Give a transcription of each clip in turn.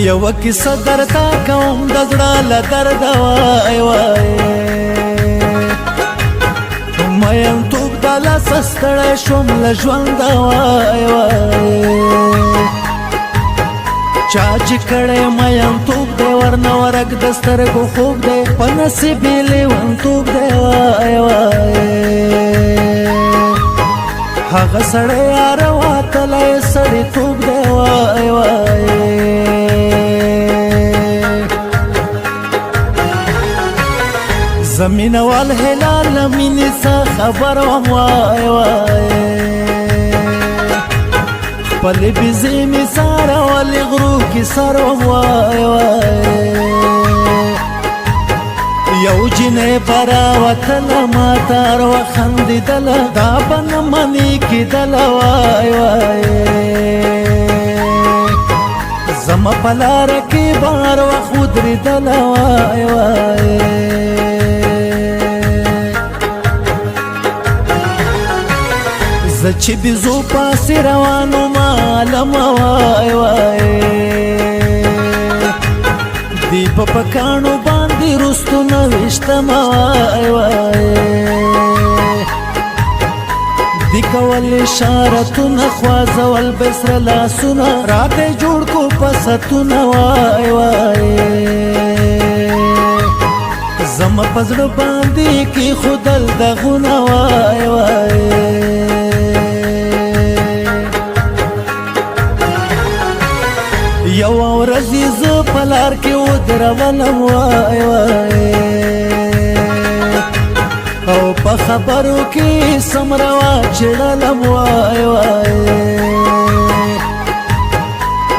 یو کیسه درته کوم د زړه له درده وای وای میینتوب د لاسه ستړی شوم له ژونده وای وای چا چې کړی میینتوب دی ورنه ورک د سترګو خوب دی په نصیب یې لیونتوب دی وای وای هغه سړی یاره وتلی سړیتوب دی وای وای زمین والهلال مینې څه خبر وم وای وای خپلې بېزې مې څارولې غرو کې سر وم وای وای یو جنۍ به راوتله ما ته هر وخت خندېدله دا به نه منې کېدله وای وای زما په لاره کې به هر وخت ودرېدله وای وای زه چې بېزو پاسې روانو معلم وای وای دی په پکاڼو باندې رستو نوشتم وای وای دی کول اشارتونه خوازول بسره لاسونه راته جوړ کو پستونه وای وای زما په زړه باندې کېښودل دغونه وای وای یو ورځ یې زه په لار کې ودرولم وای وای او په خبرو کې سمره واچړلم وای وای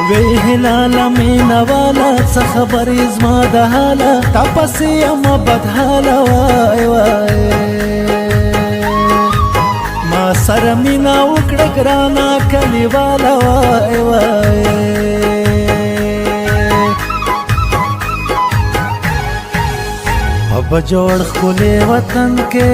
وی هلاله مینه واله څه خبرې زما د حاله تا پسې یمه بدحاله وای وای ما سره مینه وکړه ګرانه کلیواله وای وای अब जोड़ खुले वतन के